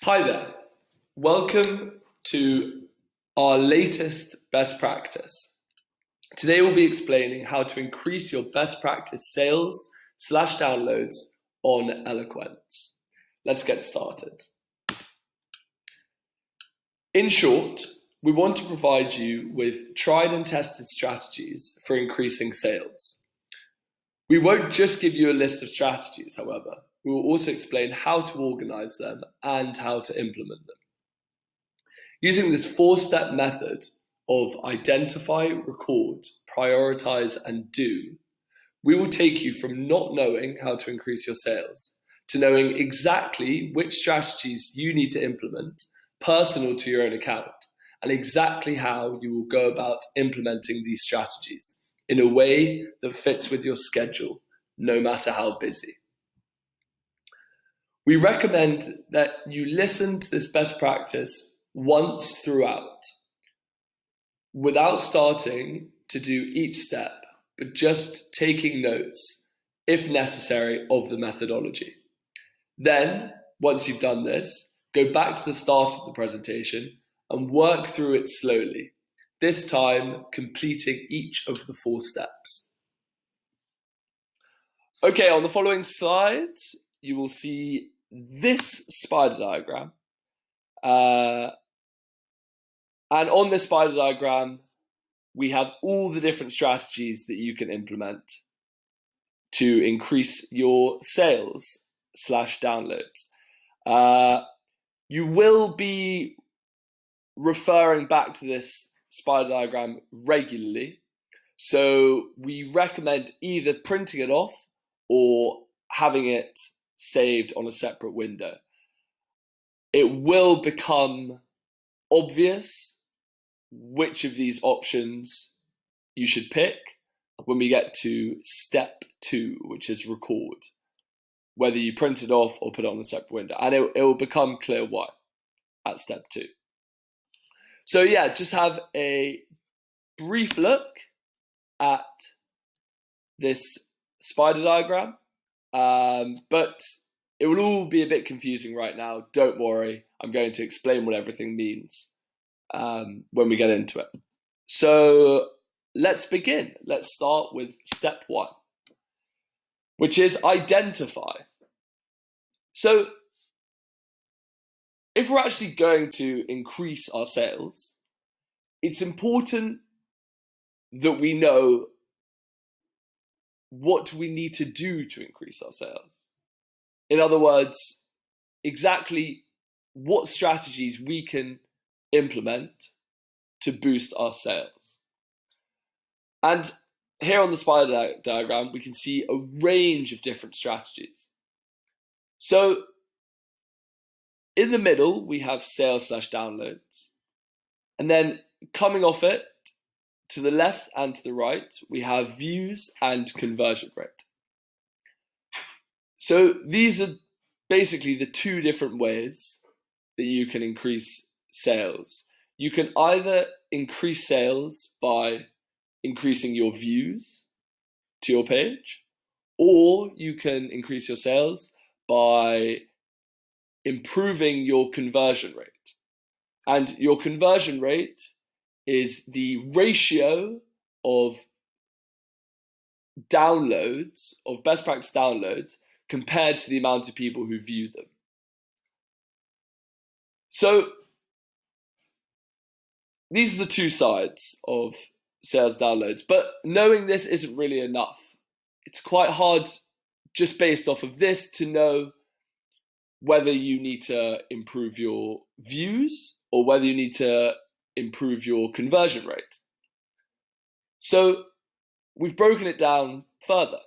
Hi there. Welcome to our latest best practice. Today we'll be explaining how to increase your best practice sales/downloads on Eloquens. Let's get started. In short, we want to provide you with tried and tested strategies for increasing sales. We won't just give you a list of strategies, however. We will also explain how to organize them and how to implement them. Using this four-step method of identify, record, prioritize, and do, we will take you from not knowing how to increase your sales to knowing exactly which strategies you need to implement personal to your own account and exactly how you will go about implementing these strategies in a way that fits with your schedule, no matter how busy. We recommend that you listen to this best practice once throughout, without starting to do each step, but just taking notes, if necessary, of the methodology. Then, once you've done this, go back to the start of the presentation and work through it slowly, this time completing each of the four steps. Okay, on the following slide, you will see this spider diagram. And on this spider diagram, we have all the different strategies that you can implement to increase your sales/downloads. You will be referring back to this spider diagram regularly. So we recommend either printing it off or having it saved on a separate window. It will become obvious which of these options you should pick when we get to step 2, which is record, whether you print it off or put it on a separate window. And it will become clear why at step 2. So yeah, just have a brief look at this spider diagram. But it will all be a bit confusing right now. Don't worry, I'm going to explain what everything means when we get into it. So let's begin. Let's start with step 1, which is identify. So if we're actually going to increase our sales, it's important that we know what we need to do to increase our sales. In other words, exactly what strategies we can implement to boost our sales. And here on the spider diagram, we can see a range of different strategies. So in the middle, we have sales/downloads. And then coming off it, to the left and to the right, we have views and conversion rate. So these are basically the two different ways that you can increase sales. You can either increase sales by increasing your views to your page, or you can increase your sales by improving your conversion rate. And your conversion rate is the ratio of downloads, of best practice downloads, compared to the amount of people who view them. So these are the two sides of sales downloads, but knowing this isn't really enough. It's quite hard just based off of this to know whether you need to improve your views or whether you need to improve your conversion rate. So we've broken it down further.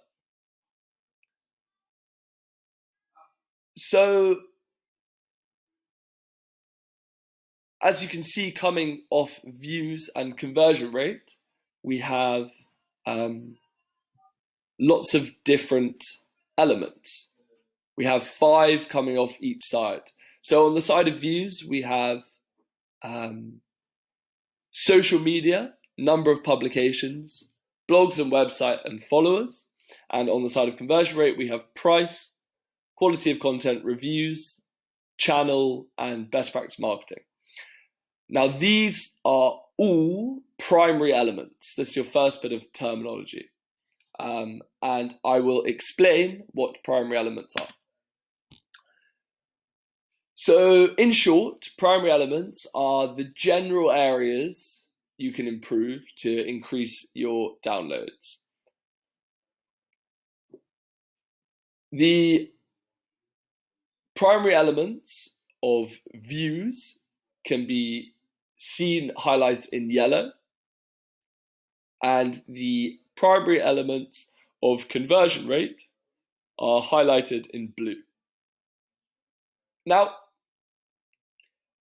So as you can see, coming off views and conversion rate, we have lots of different elements. We have 5 coming off each side. So on the side of views, we have social media, number of publications, blogs and website and followers. And on the side of conversion rate, we have price, quality of content, reviews, channel, and best practice marketing. Now, these are all primary elements. This is your first bit of terminology. And I will explain what primary elements are. So, in short, primary elements are the general areas you can improve to increase your downloads. The primary elements of views can be seen highlighted in yellow, and the primary elements of conversion rate are highlighted in blue. Now,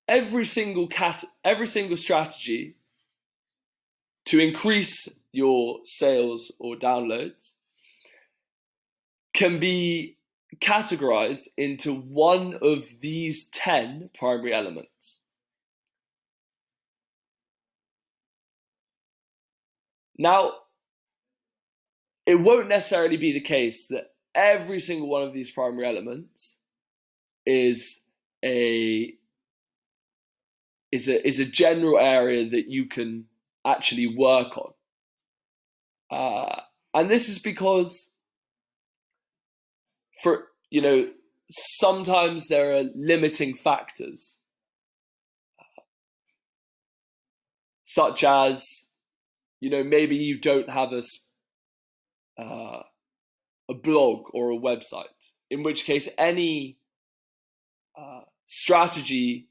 every single strategy to increase your sales or downloads can be categorized into one of these 10 primary elements. Now, it won't necessarily be the case that every single one of these primary elements is a general area that you can actually work on. And this is because sometimes there are limiting factors, such as, maybe you don't have a blog or a website, in which case any strategy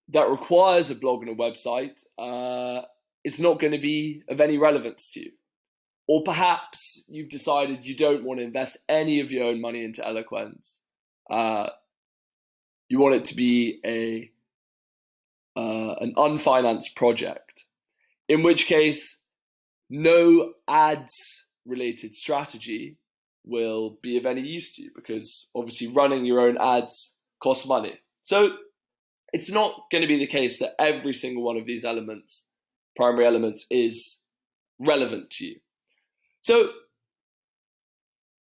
that requires a blog and a website is not going to be of any relevance to you. Or perhaps you've decided you don't want to invest any of your own money into Eloquens. You want it to be an unfinanced project, in which case no ads related strategy will be of any use to you, because obviously running your own ads costs money. So it's not going to be the case that every single one of these primary elements, is relevant to you. So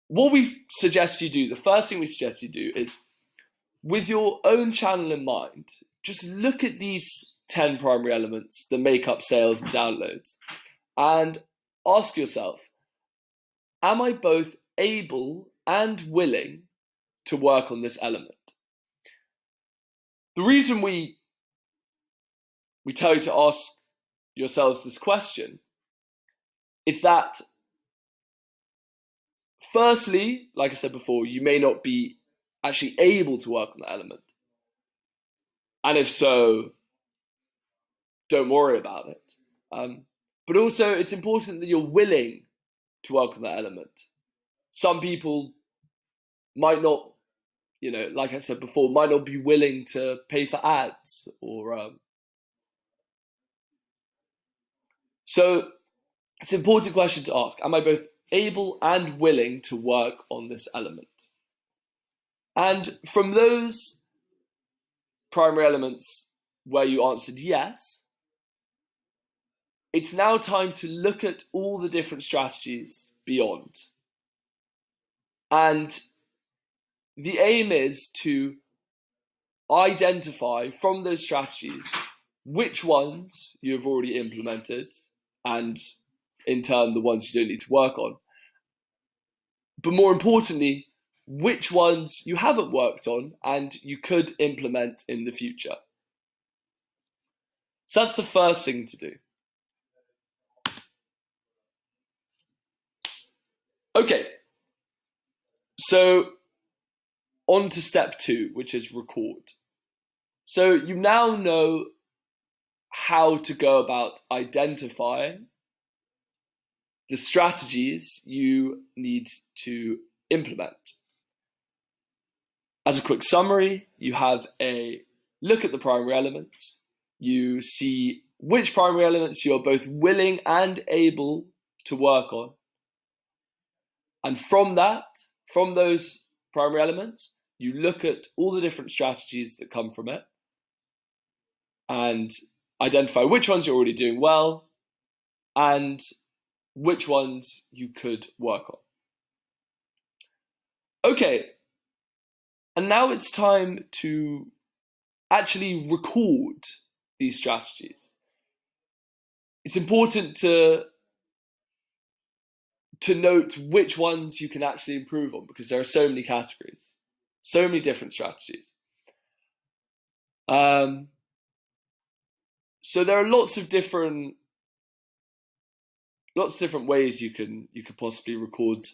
what we suggest you do, the first thing we suggest you do is, with your own channel in mind, just look at these 10 primary elements that make up sales and downloads and ask yourself, am I both able and willing to work on this element? The reason we tell you to ask yourselves this question is that, firstly, like I said before, you may not be actually able to work on that element. And if so, don't worry about it. But also, it's important that you're willing to work on that element. Some people might not, like I said before, might not be willing to pay for ads, or so it's an important question to ask. Am I both able and willing to work on this element? And from those primary elements where you answered yes, it's now time to look at all the different strategies beyond. And the aim is to identify from those strategies which ones you have already implemented, and in turn the ones you don't need to work on. But more importantly, which ones you haven't worked on and you could implement in the future. So that's the first thing to do. Okay, so on to step 2, which is record. So you now know how to go about identifying the strategies you need to implement. As a quick summary, you have a look at the primary elements. You see which primary elements you are both willing and able to work on. And from those primary elements, you look at all the different strategies that come from it and identify which ones you're already doing well and which ones you could work on. Okay, And now it's time to actually record these strategies. It's important to note which ones you can actually improve on, because there are so many categories, so many different strategies. So there are lots of different ways you could possibly record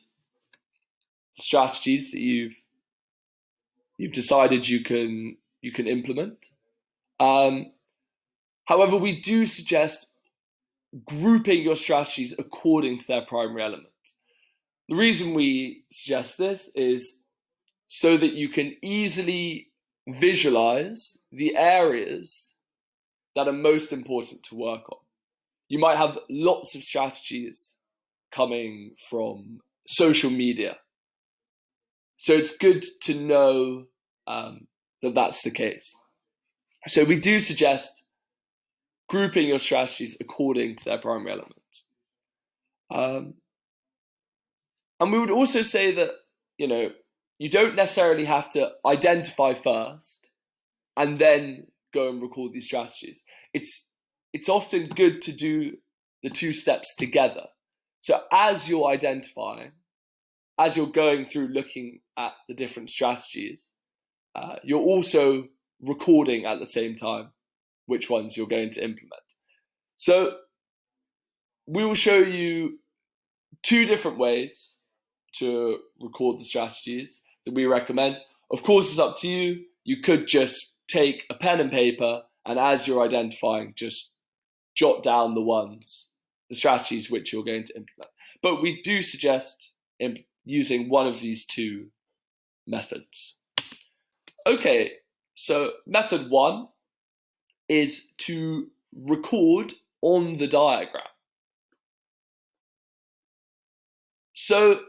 strategies that you've decided you can implement. However, we do suggest grouping your strategies according to their primary element. The reason we suggest this is so that you can easily visualize the areas that are most important to work on. You might have lots of strategies coming from social media, so it's good to know that that's the case. So we do suggest grouping your strategies according to their primary elements. And we would also say that, you don't necessarily have to identify first and then go and record these strategies. It's often good to do the two steps together. So as you're identifying, as you're going through looking at the different strategies, you're also recording at the same time which ones you're going to implement. So we will show you two different ways to record the strategies that we recommend. Of course, it's up to you. You could just take a pen and paper, and as you're identifying, just jot down the strategies which you're going to implement. But we do suggest using one of these two methods. Okay, so method one is to record on the diagram. So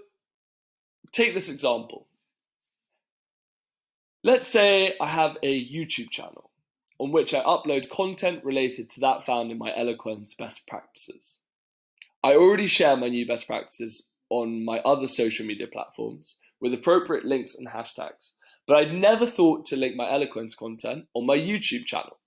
take this example. Let's say I have a YouTube channel on which I upload content related to that found in my Eloquens best practices. I already share my new best practices on my other social media platforms with appropriate links and hashtags, but I'd never thought to link my Eloquens content on my YouTube channel.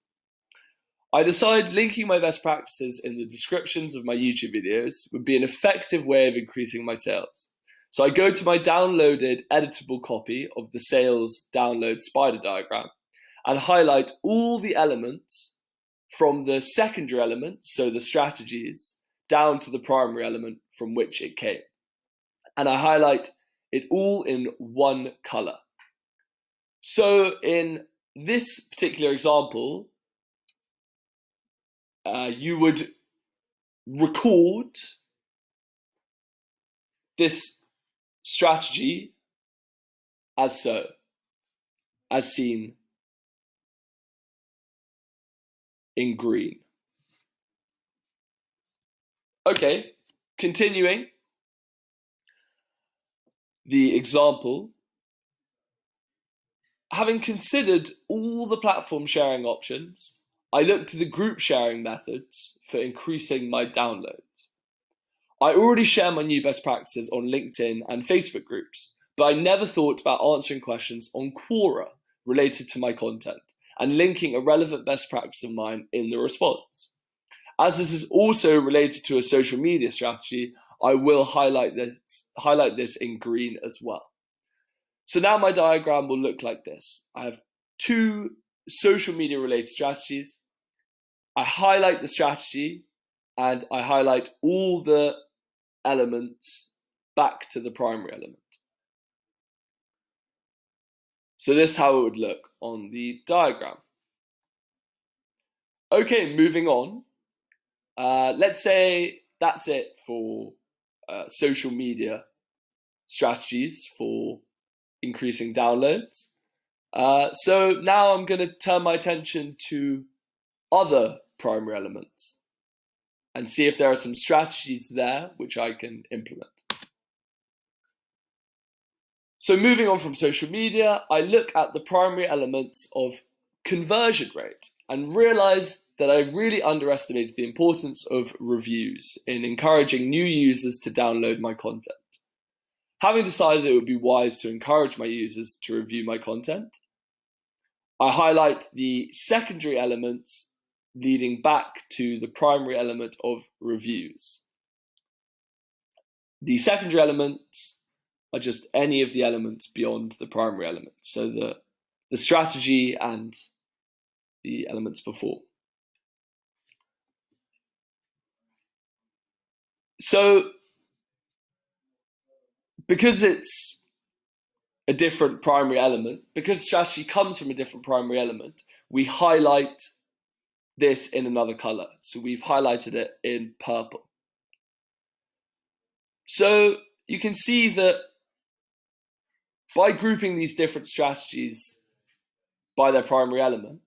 I decided linking my best practices in the descriptions of my YouTube videos would be an effective way of increasing my sales. So I go to my downloaded editable copy of the sales download spider diagram and highlight all the elements from the secondary elements, so the strategies, down to the primary element from which it came. And I highlight it all in one color. So in this particular example, you would record this strategy as seen in green. Okay, continuing the example, having considered all the platform sharing options, I looked to the group sharing methods for increasing my downloads. I already share my new best practices on LinkedIn and Facebook groups, but I never thought about answering questions on Quora related to my content and linking a relevant best practice of mine in the response. As this is also related to a social media strategy, I will highlight this in green as well. So now my diagram will look like this. I have two social media related strategies. I highlight the strategy and I highlight all the elements back to the primary element. So this is how it would look on the diagram. Okay, moving on. Let's say that's it for social media strategies for increasing downloads. So now I'm going to turn my attention to other primary elements and see if there are some strategies there which I can implement. So moving on from social media, I look at the primary elements of conversion rate and realize that I really underestimated the importance of reviews in encouraging new users to download my content. Having decided it would be wise to encourage my users to review my content, I highlight the secondary elements leading back to the primary element of reviews. The secondary elements are just any of the elements beyond the primary element, so the strategy and the elements before. So, because it's a different primary element, because strategy comes from a different primary element, we highlight this in another color. So we've highlighted it in purple. So you can see that by grouping these different strategies by their primary elements,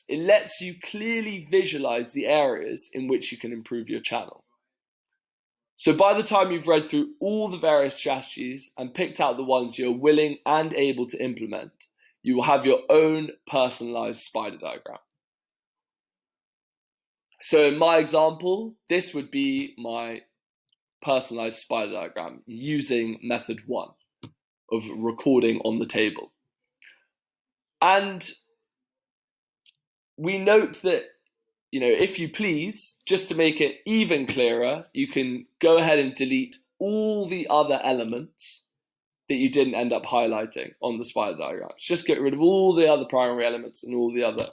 it lets you clearly visualize the areas in which you can improve your channel. So by the time you've read through all the various strategies and picked out the ones you're willing and able to implement, you will have your own personalized spider diagram. So in my example, this would be my personalized spider diagram using method 1 of recording on the table. And we note that, if you please, just to make it even clearer, you can go ahead and delete all the other elements that you didn't end up highlighting on the spider diagrams. Just get rid of all the other primary elements and all the other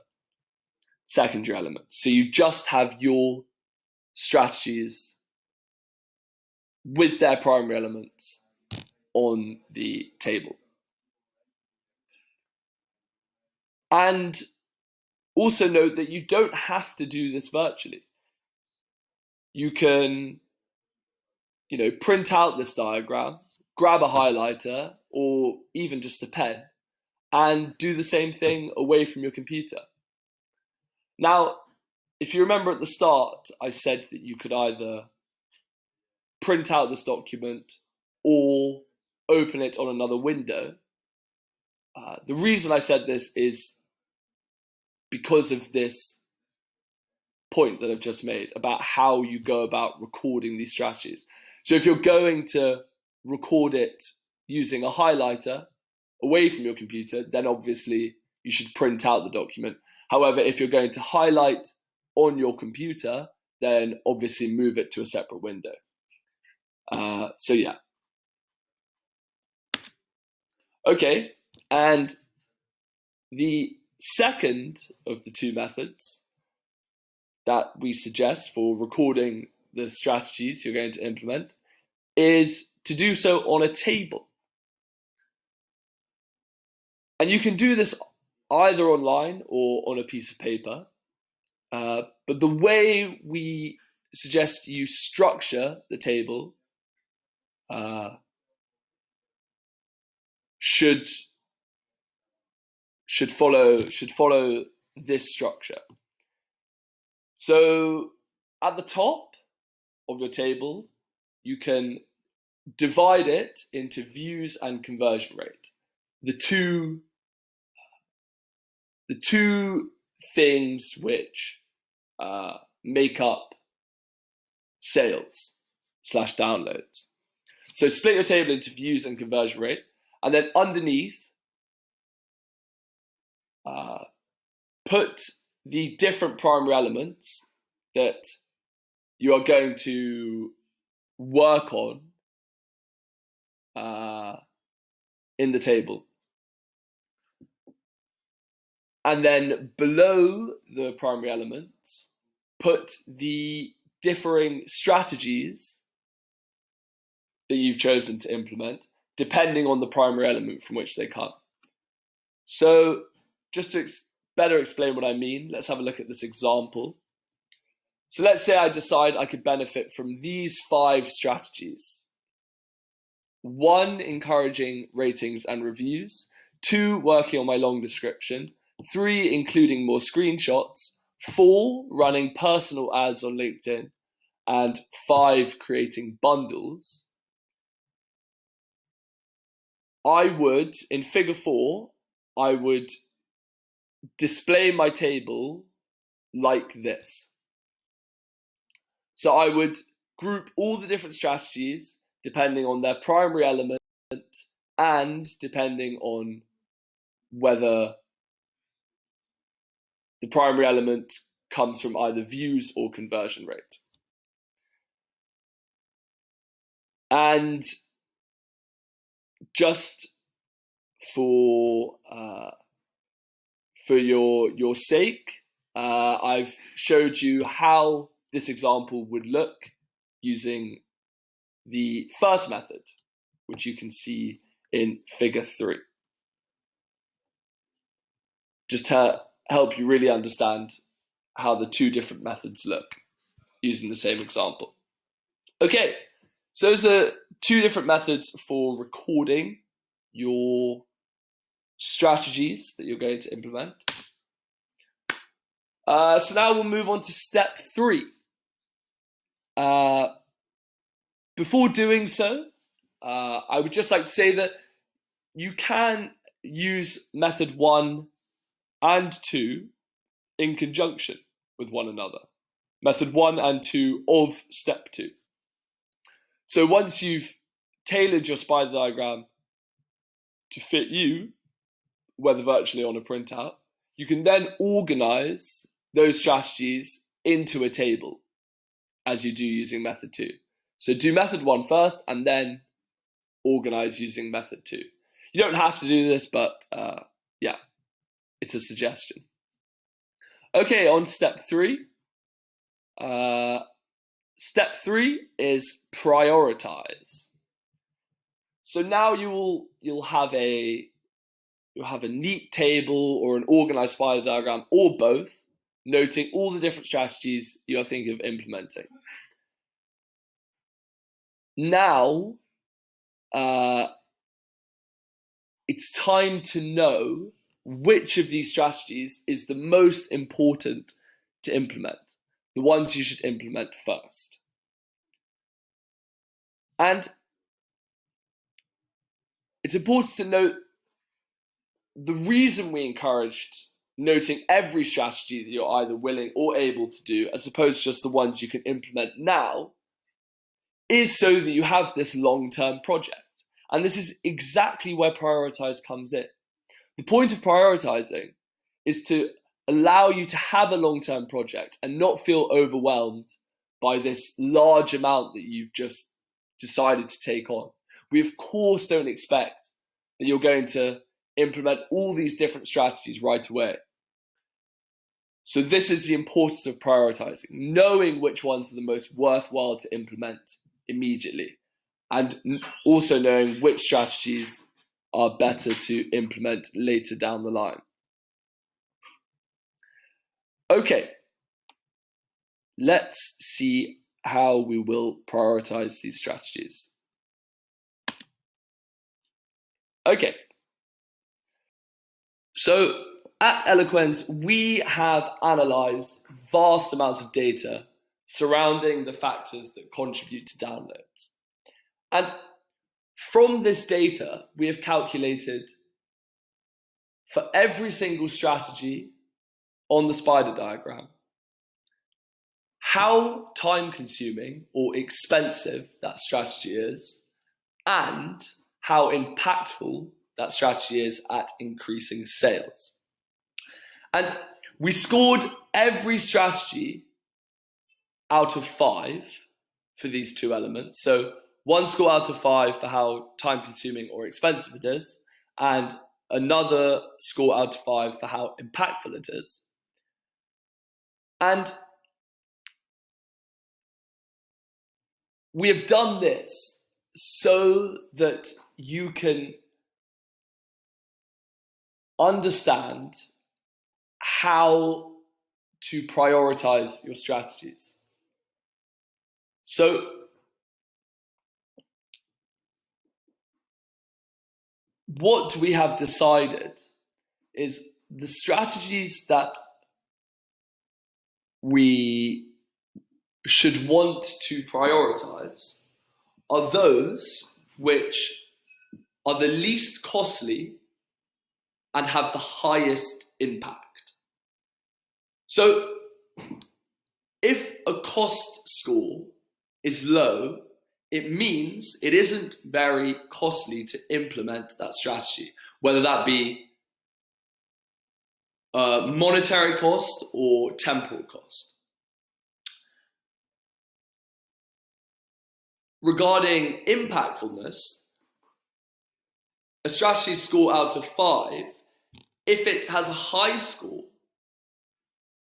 secondary elements. So you just have your strategies with their primary elements on the table. And also note that you don't have to do this virtually. You can, print out this diagram, grab a highlighter or even just a pen and do the same thing away from your computer. Now, if you remember at the start, I said that you could either print out this document or open it on another window. The reason I said this is because of this point that I've just made about how you go about recording these strategies. So if you're going to record it using a highlighter away from your computer, then obviously you should print out the document. However, if you're going to highlight on your computer, then obviously move it to a separate window. So yeah. Okay, and the second of the two methods that we suggest for recording the strategies you're going to implement is to do so on a table. And you can do this either online or on a piece of paper. But the way we suggest you structure the table should follow this structure. So at the top of your table, you can divide it into views and conversion rate. The two things which make up sales / downloads. So split your table into views and conversion rate, and then underneath, put the different primary elements that you are going to work on in the table. And then below the primary elements, put the differing strategies that you've chosen to implement, depending on the primary element from which they come. So just to better explain what I mean, let's have a look at this example. So let's say I decide I could benefit from these 5 strategies. 1, encouraging ratings and reviews. 2, working on my long description. 3, including more screenshots. 4, running personal ads on LinkedIn. And 5, creating bundles. I would, in figure 4, I would display my table like this. So I would group all the different strategies depending on their primary element and depending on whether the primary element comes from either views or conversion rate. And just for your sake, I've showed you how this example would look using the first method, which you can see in figure 3. Just to help you really understand how the two different methods look using the same example. Okay, so those are two different methods for recording your strategies that you're going to implement. So now we'll move on to step 3. Before doing so, I would just like to say that you can use method 1 and 2 in conjunction with one another. Method 1 and 2 of step 2. So once you've tailored your spider diagram to fit you, whether virtually on a printout, you can then organize those strategies into a table as you do using method 2. So do method 1 first and then organize using method 2. You don't have to do this, but yeah, it's a suggestion. Okay, on step 3. Step 3 is prioritize. So now you'll have a neat table or an organized spider diagram or both, noting all the different strategies you're thinking of implementing. Now, it's time to know which of these strategies is the most important to implement, the ones you should implement first. And it's important to note the reason we encouraged noting every strategy that you're either willing or able to do, as opposed to just the ones you can implement now, is so that you have this long-term project. And this is exactly where prioritize comes in. The point of prioritizing is to allow you to have a long-term project and not feel overwhelmed by this large amount that you've just decided to take on. We, of course, don't expect that you're going to implement all these different strategies right away. So this is the importance of prioritizing, knowing which ones are the most worthwhile to implement immediately, and also knowing which strategies are better to implement later down the line. Okay, let's see how we will prioritize these strategies. Okay, so at Eloquens, we have analyzed vast amounts of data surrounding the factors that contribute to downloads. And from this data, we have calculated for every single strategy on the spider diagram how time-consuming or expensive that strategy is and how impactful that strategy is at increasing sales. And we scored every strategy out of 5 for these two elements. So 1 score out of 5 for how time-consuming or expensive it is, and another score out of 5 for how impactful it is. And we have done this so that you can understand how to prioritize your strategies. So what we have decided is the strategies that we should want to prioritize are those which are the least costly and have the highest impact. So if a cost score is low, it means it isn't very costly to implement that strategy, whether that be monetary cost or temporal cost. Regarding impactfulness, a strategy score out of 5, if it has a high score,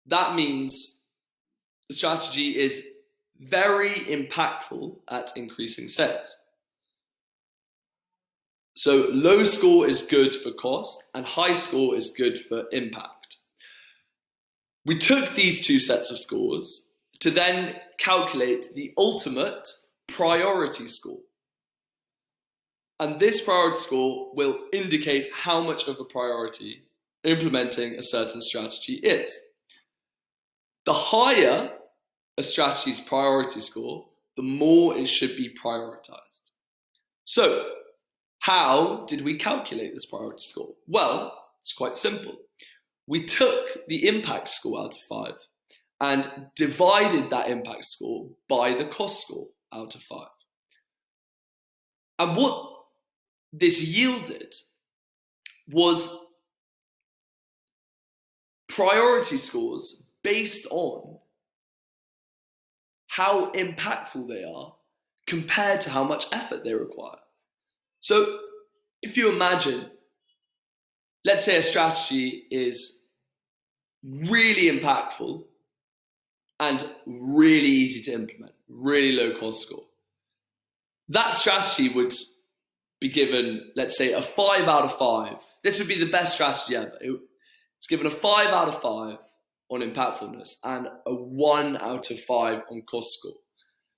that means the strategy is very impactful at increasing sales. So low score is good for cost and high score is good for impact. We took these two sets of scores to then calculate the ultimate priority score. And this priority score will indicate how much of a priority implementing a certain strategy is. The higher a strategy's priority score, the more it should be prioritized. So, how did we calculate this priority score? Well, it's quite simple. We took the impact score out of 5 and divided that impact score by the cost score out of 5. And what this yielded was priority scores based on how impactful they are compared to how much effort they require. So if you imagine, let's say a strategy is really impactful and really easy to implement, really low cost score. That strategy would be given, let's say, a 5 out of 5. This would be the best strategy ever. It's given a 5 out of 5 on impactfulness and a 1 out of 5 on cost score.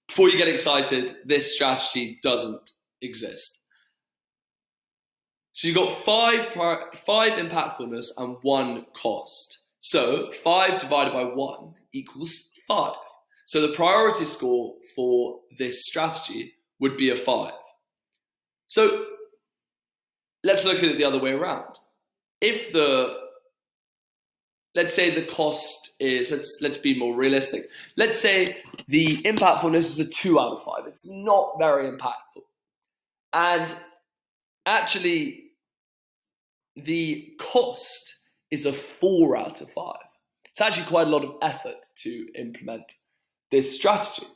Before you get excited, this strategy doesn't exist. So you've got 5 impactfulness and 1 cost. So 5 divided by 1 equals 5. So the priority score for this strategy would be a 5. So let's look at it the other way around. If let's say the cost is, let's be more realistic. Let's say the impactfulness is a 2 out of 5. It's not very impactful. And actually, the cost is a 4 out of 5. It's actually quite a lot of effort to implement this strategy.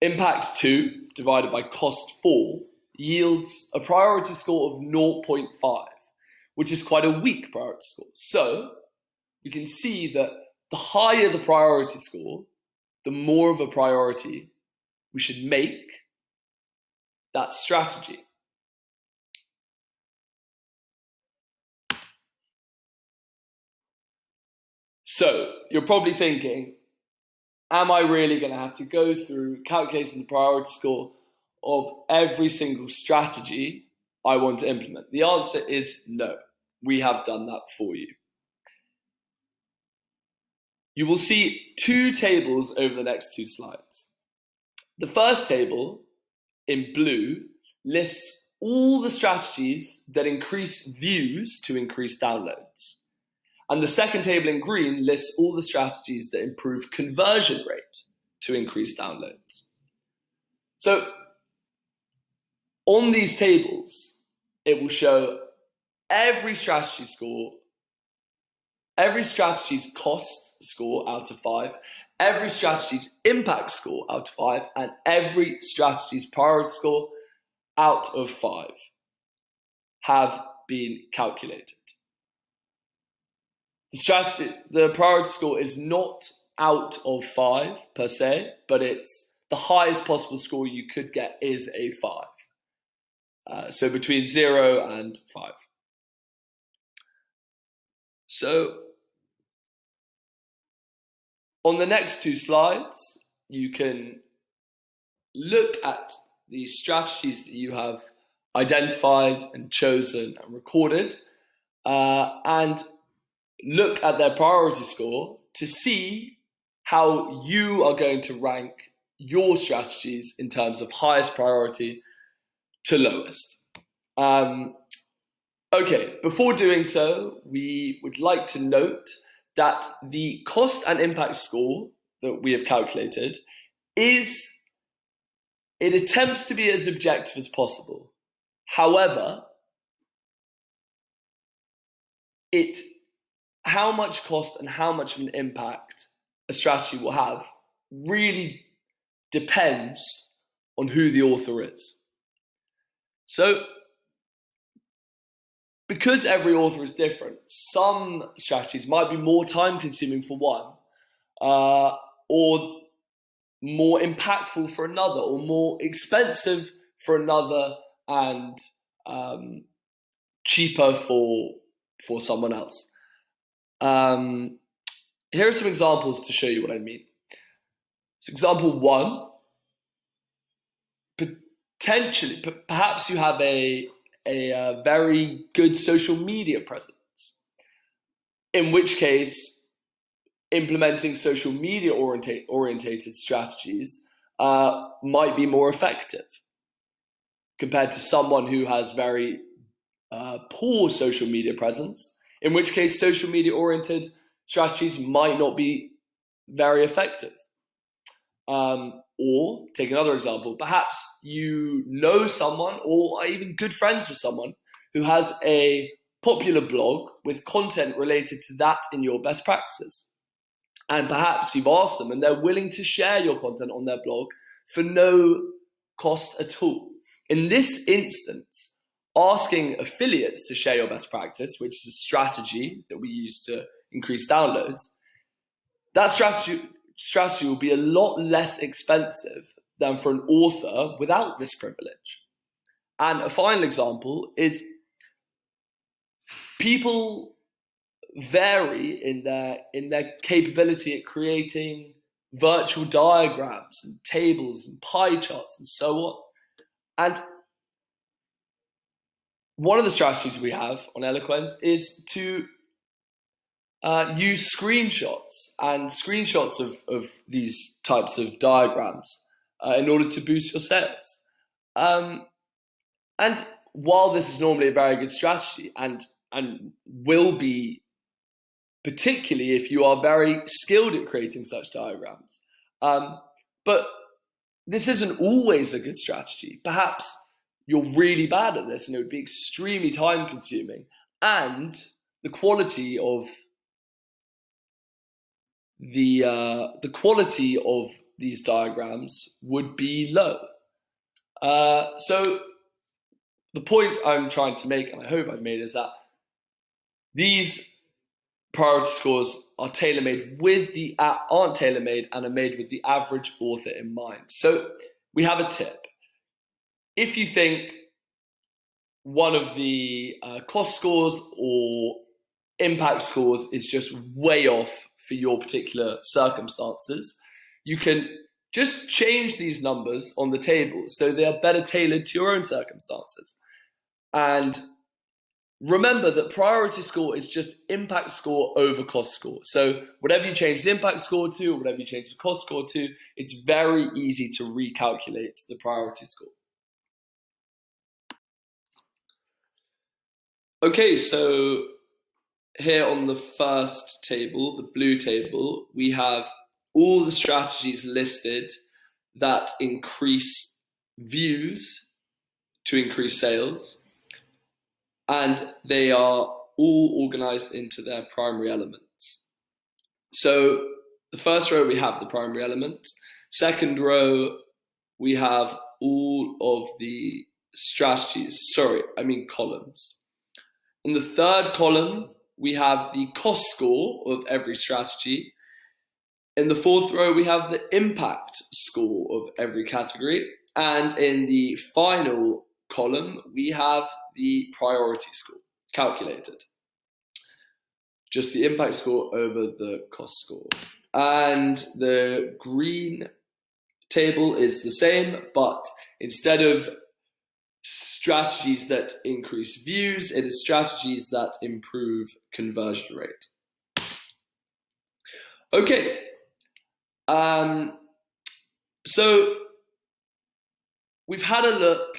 Impact 2 divided by cost 4 yields a priority score of 0.5, which is quite a weak priority score. So we can see that the higher the priority score, the more of a priority we should make that strategy. So you're probably thinking, am I really going to have to go through calculating the priority score of every single strategy I want to implement? The answer is no. We have done that for you. You will see 2 tables over the next 2 slides. The first table, in blue, lists all the strategies that increase views to increase downloads. And the second table in green lists all the strategies that improve conversion rate to increase downloads. So on these tables, it will show every strategy's cost score out of 5, every strategy's impact score out of 5, and every strategy's priority score out of 5 have been calculated. The priority score is not out of 5 per se, but it's the highest possible score you could get is a 5. So between 0 and 5. So on the next 2 slides, you can look at the strategies that you have identified and chosen and recorded, and look at their priority score to see how you are going to rank your strategies in terms of highest priority to lowest. Okay, before doing so, we would like to note that the cost and impact score that we have calculated is it attempts to be as objective as possible. However, how much cost and how much of an impact a strategy will have really depends on who the author is. So, because every author is different, some strategies might be more time-consuming for one, or more impactful for another, or more expensive for another, and cheaper for someone else. Here are some examples to show you what I mean. So example one, potentially, perhaps you have a very good social media presence, in which case implementing social media orientated strategies might be more effective compared to someone who has very poor social media presence, in which case social media oriented strategies might not be very effective. Or take another example, perhaps you know someone or are even good friends with someone who has a popular blog with content related to that in your best practices. And perhaps you've asked them and they're willing to share your content on their blog for no cost at all. In this instance, asking affiliates to share your best practice, which is a strategy that we use to increase downloads, that strategy will be a lot less expensive than for an author without this privilege. And a final example is people vary in their capability at creating virtual diagrams and tables and pie charts and so on. And one of the strategies we have on Eloquens is to use screenshots of these types of diagrams in order to boost your sales. And while this is normally a very good strategy and will be, particularly if you are very skilled at creating such diagrams, but this isn't always a good strategy. Perhaps you're really bad at this and it would be extremely time consuming, and the quality of the quality of these diagrams would be low. So the point I'm trying to make, and I hope I've made, is that these priority scores are tailor-made aren't tailor-made and are made with the average author in mind. So we have a tip. If you think one of the cost scores or impact scores is just way off for your particular circumstances, you can just change these numbers on the table so they are better tailored to your own circumstances. And remember that priority score is just impact score over cost score. So whatever you change the impact score to, or whatever you change the cost score to, it's very easy to recalculate the priority score. Okay, so here on the first table, the blue table, we have all the strategies listed that increase views to increase sales, and they are all organized into their primary elements. So the first row, we have the primary element. Second row, we have all of the columns. In the third column, we have the cost score of every strategy. In the fourth row, we have the impact score of every category. And in the final column, we have the priority score calculated. Just the impact score over the cost score. And the green table is the same, but instead of strategies that increase views, it is strategies that improve conversion rate. Okay, so we've had a look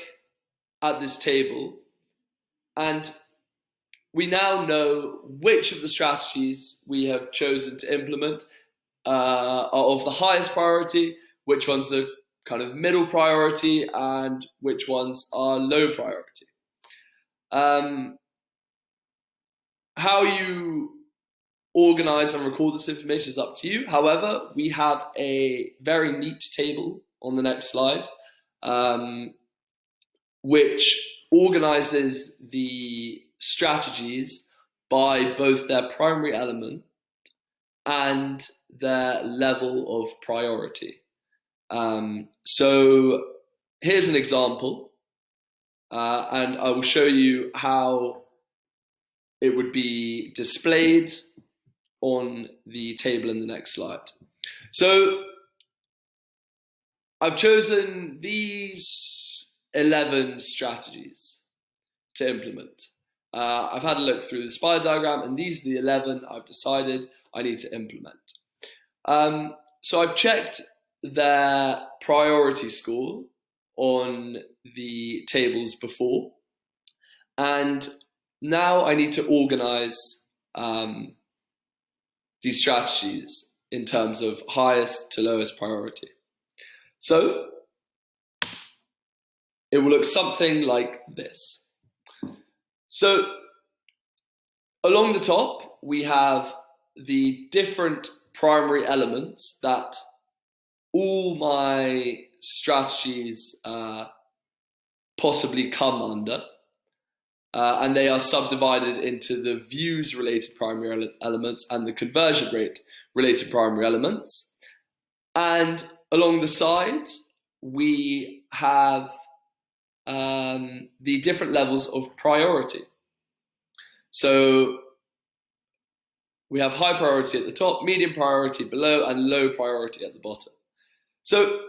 at this table, and we now know which of the strategies we have chosen to implement are of the highest priority, which ones are kind of middle priority and which ones are low priority. How you organize and record this information is up to you. However, we have a very neat table on the next slide, which organizes the strategies by both their primary element and their level of priority. So here's an example, and I will show you how it would be displayed on the table in the next slide. So I've chosen these 11 strategies to implement. I've had a look through the spider diagram, and these are the 11 I've decided I need to implement. So I've checked their priority score on the tables before, and now I need to organize these strategies in terms of highest to lowest priority. So it will look something like this. So along the top, we have the different primary elements that all my strategies possibly come under. And they are subdivided into the views related primary elements and the conversion rate related primary elements. And along the side, we have the different levels of priority. So we have high priority at the top, medium priority below, and low priority at the bottom. So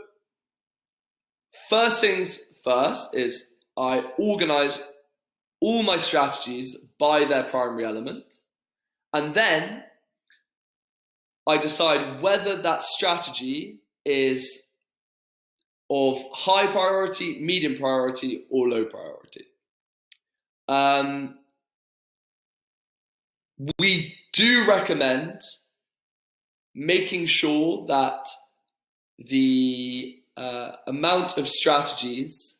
first things first is I organize all my strategies by their primary element, and then I decide whether that strategy is of high priority, medium priority, or low priority. We do recommend making sure that the amount of strategies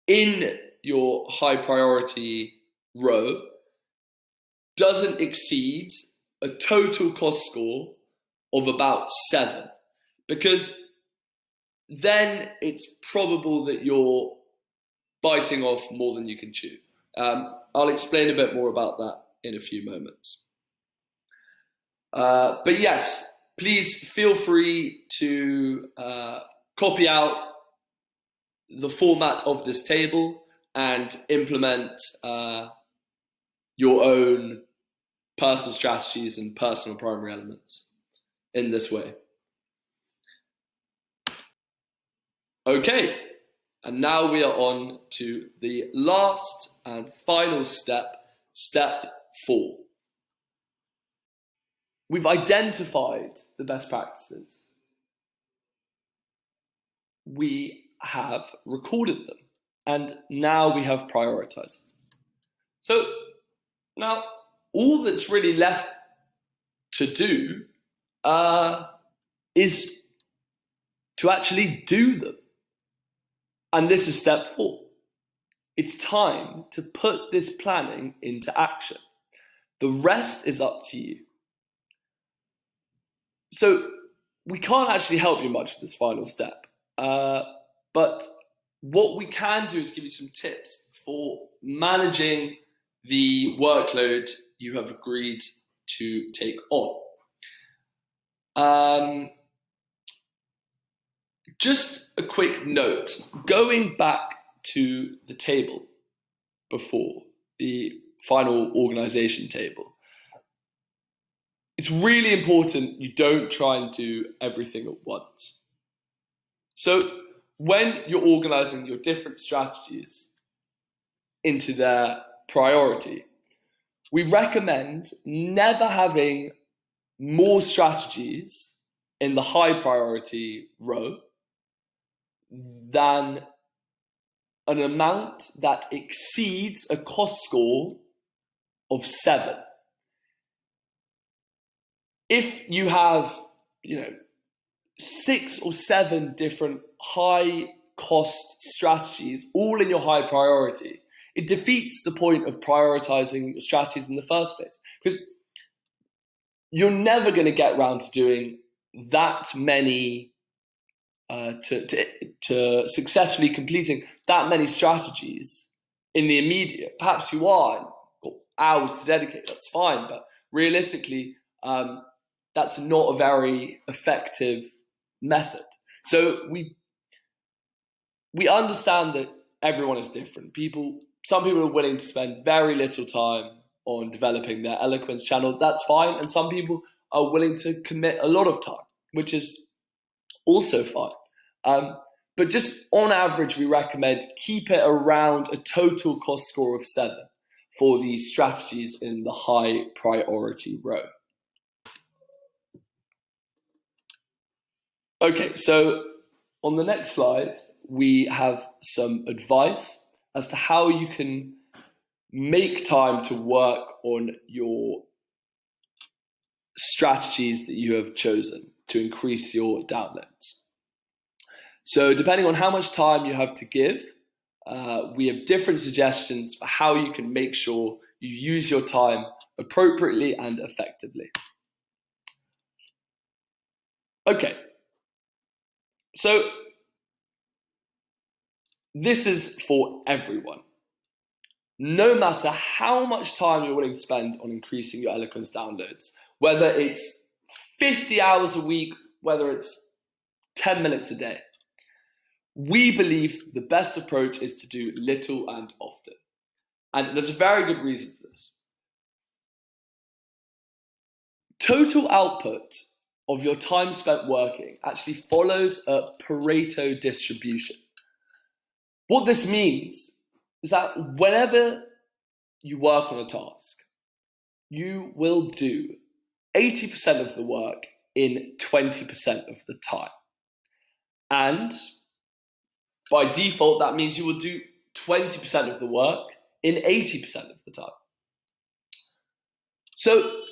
in your high priority row doesn't exceed a total cost score of about 7, because then it's probable that you're biting off more than you can chew. I'll explain a bit more about that in a few moments. But yes, please feel free to copy out the format of this table and implement your own personal strategies and personal primary elements in this way. Okay, and now we are on to the last and final step, step 4. We've identified the best practices. We have recorded them, and now we have prioritized them. So now all that's really left to do is to actually do them. And this is step 4. It's time to put this planning into action. The rest is up to you. So we can't actually help you much with this final step. But what we can do is give you some tips for managing the workload you have agreed to take on. Just a quick note, going back to the table before, the final organization table, it's really important you don't try and do everything at once. So when you're organizing your different strategies into their priority, we recommend never having more strategies in the high priority row than an amount that exceeds a cost score of 7. If you have, 6 or 7 different high cost strategies, all in your high priority, it defeats the point of prioritizing your strategies in the first place. Because you're never going to get around to doing that many, to successfully completing that many strategies in the immediate. Perhaps you are, got hours to dedicate, that's fine, but realistically, that's not a very effective method. So we understand that everyone is different. Some people are willing to spend very little time on developing their Eloquens channel. That's fine. And some people are willing to commit a lot of time, which is also fine. But just on average, we recommend keep it around a total cost score of 7 for these strategies in the high priority row. Okay, so on the next slide, we have some advice as to how you can make time to work on your strategies that you have chosen to increase your downloads. So depending on how much time you have to give, we have different suggestions for how you can make sure you use your time appropriately and effectively. Okay, so this is for everyone. No matter how much time you're willing to spend on increasing your Eloquens downloads, whether it's 50 hours a week, whether it's 10 minutes a day, we believe the best approach is to do little and often. And there's a very good reason for this. Total output of your time spent working actually follows a Pareto distribution. What this means is that whenever you work on a task, you will do 80% of the work in 20% of the time. And by default, that means you will do 20% of the work in 80% of the time. So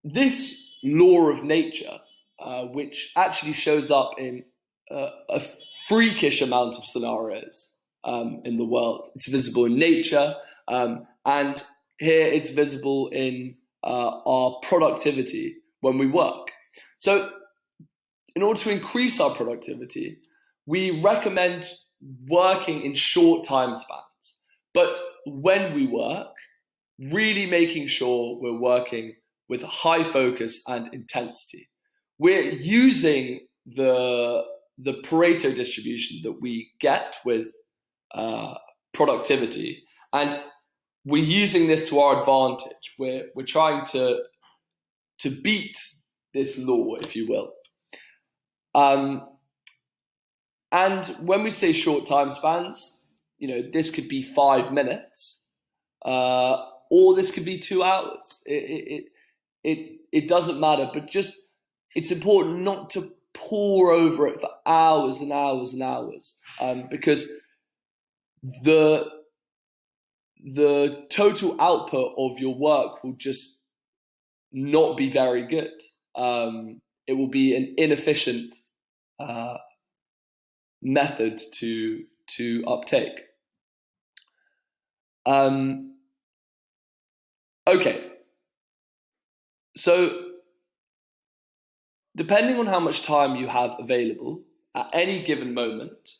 this law of nature, which actually shows up in a freakish amount of scenarios in the world. It's visible in nature, and here it's visible in our productivity when we work. So in order to increase our productivity, we recommend working in short time spans. But when we work, really making sure we're working with high focus and intensity. We're using the Pareto distribution that we get with productivity, and we're using this to our advantage. We're trying to beat this law, if you will. And when we say short time spans, this could be 5 minutes, or this could be 2 hours. It doesn't matter, but just it's important not to pore over it for hours and hours and hours, because the total output of your work will just not be very good. It will be an inefficient method to uptake. Okay, so depending on how much time you have available at any given moment,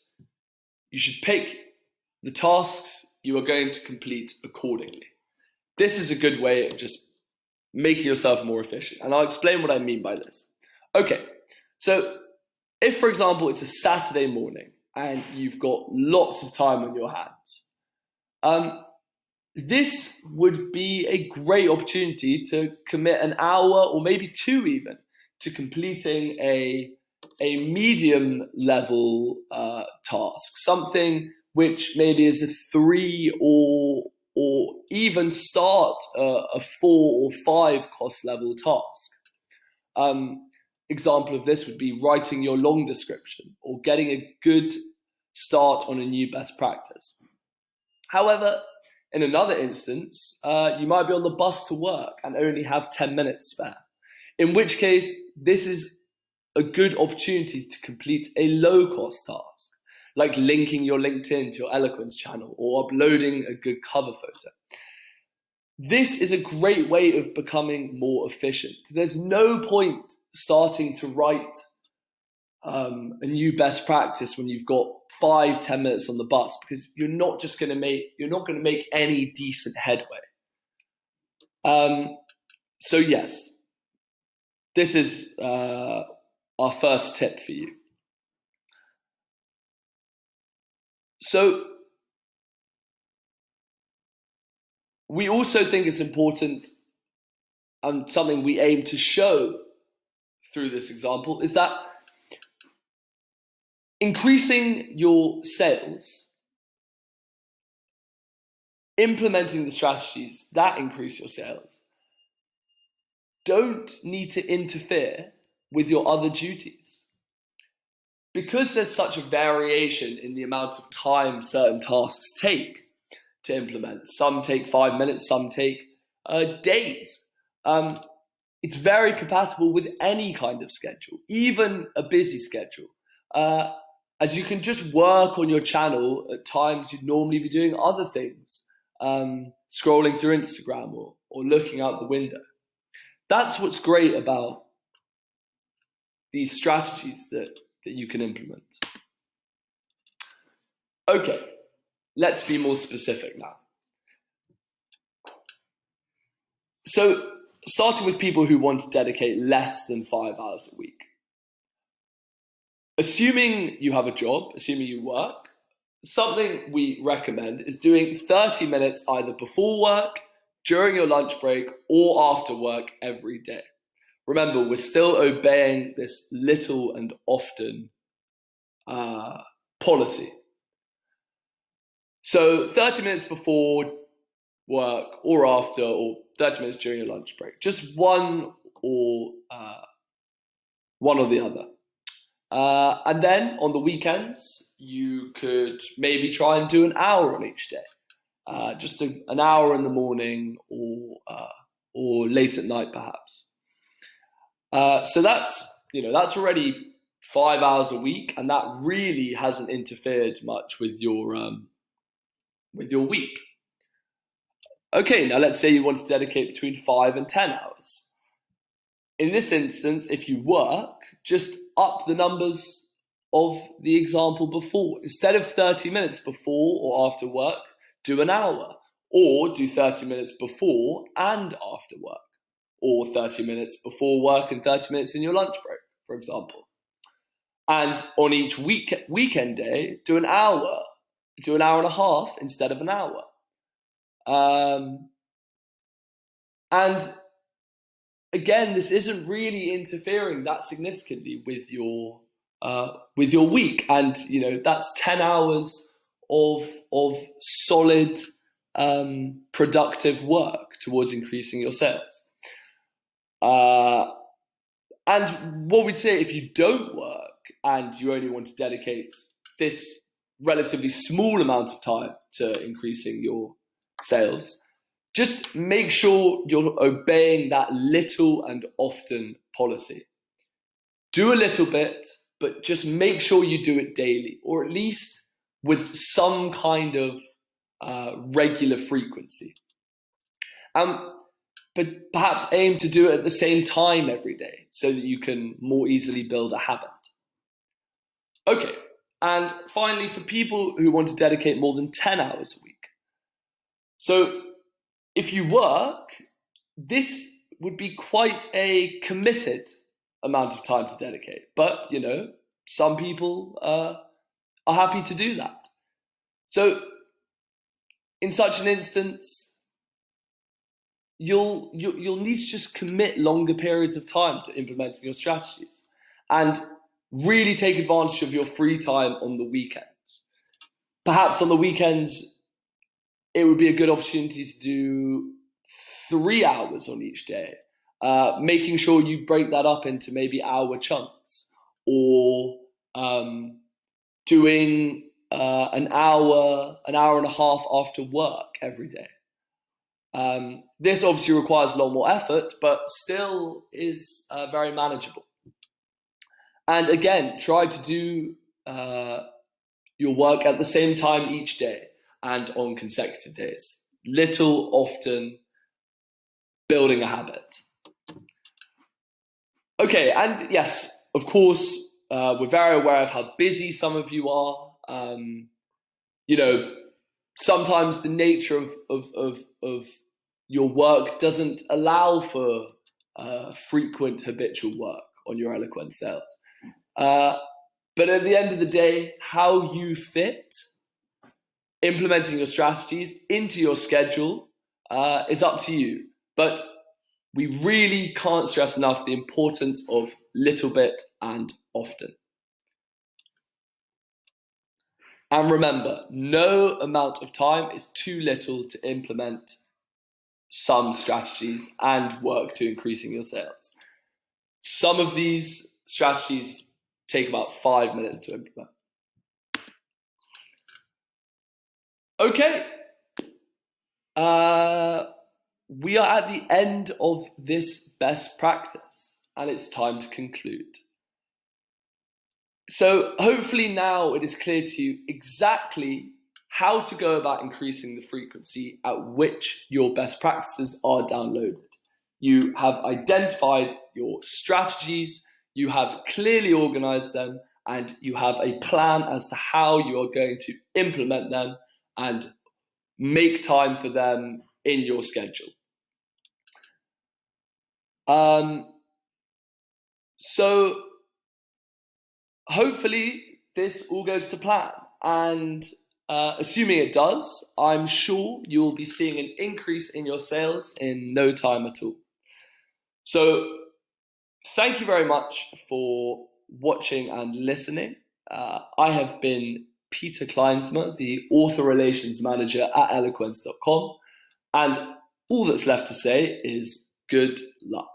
you should pick the tasks you are going to complete accordingly. This is a good way of just making yourself more efficient, and I'll explain what I mean by this. Okay, so if, for example, it's a Saturday morning and you've got lots of time on your hands, this would be a great opportunity to commit an hour or maybe 2 even to completing a medium level task, something which maybe is a 3 or even start a 4 or 5 cost level task. Example of this would be writing your long description or getting a good start on a new best practice. However, in another instance, you might be on the bus to work and only have 10 minutes spare. in which case this is a good opportunity to complete a low-cost task, like linking your LinkedIn to your Eloquens channel or uploading a good cover photo. This is a great way of becoming more efficient. There's no point starting to write a new best practice when you've got 5-10 minutes on the bus, because you're not going to make any decent headway. So yes, this is our first tip for you. So we also think it's important, and something we aim to show through this example, is that increasing your sales, implementing the strategies that increase your sales, don't need to interfere with your other duties. Because there's such a variation in the amount of time certain tasks take to implement, some take 5 minutes, some take days. It's very compatible with any kind of schedule, even a busy schedule. As you can just work on your channel at times you'd normally be doing other things, scrolling through Instagram or looking out the window. That's what's great about these strategies that you can implement. Okay, let's be more specific now. So, starting with people who want to dedicate less than 5 hours a week. Assuming you have a job, assuming you work, something we recommend is doing 30 minutes either before work, during your lunch break, or after work every day. Remember, we're still obeying this little and often policy. So 30 minutes before work or after, or 30 minutes during your lunch break. Just one or the other. And then on the weekends, you could maybe try and do an hour on each day. Just an hour in the morning or late at night, perhaps. So that's already 5 hours a week, and that really hasn't interfered much with your week. Okay, now let's say you want to dedicate between 5 and 10 hours. In this instance, if you work, just up the numbers of the example before. Instead of 30 minutes before or after work, do an hour, or do 30 minutes before and after work, or 30 minutes before work and 30 minutes in your lunch break, for example. And on each weekend day, do an hour and a half instead of an hour. And again, this isn't really interfering that significantly with your week, and that's 10 hours of solid, productive work towards increasing your sales. And what we'd say, if you don't work and you only want to dedicate this relatively small amount of time to increasing your sales, just make sure you're obeying that little and often policy. Do a little bit, but just make sure you do it daily, or at least with some kind of regular frequency. But perhaps aim to do it at the same time every day so that you can more easily build a habit. Okay, and finally, for people who want to dedicate more than 10 hours a week. So if you work, this would be quite a committed amount of time to dedicate. But, some people are happy to do that. So in such an instance, you'll need to just commit longer periods of time to implementing your strategies and really take advantage of your free time on the weekends. Perhaps on the weekends, it would be a good opportunity to do 3 hours on each day, making sure you break that up into maybe hour chunks, or doing an hour and a half after work every day. This obviously requires a lot more effort, but still is very manageable. And again, try to do your work at the same time each day and on consecutive days. Little, often, building a habit. Okay, and yes, of course, we're very aware of how busy some of you are. Sometimes the nature of your work doesn't allow for frequent habitual work on your Eloquens sales. But at the end of the day, how you fit implementing your strategies into your schedule is up to you. But we really can't stress enough the importance of little bit and often. And remember, no amount of time is too little to implement some strategies and work to increasing your sales. Some of these strategies take about 5 minutes to implement. Okay. We are at the end of this best practice, and it's time to conclude. So hopefully now it is clear to you exactly how to go about increasing the frequency at which your best practices are downloaded. You have identified your strategies, you have clearly organized them, and you have a plan as to how you are going to implement them and make time for them in your schedule. So hopefully this all goes to plan, and assuming it does, I'm sure you will be seeing an increase in your sales in no time at all. So thank you very much for watching and listening. I have been Peter Kleinsma, the Author Relations Manager at Eloquens.com, and all that's left to say is good luck.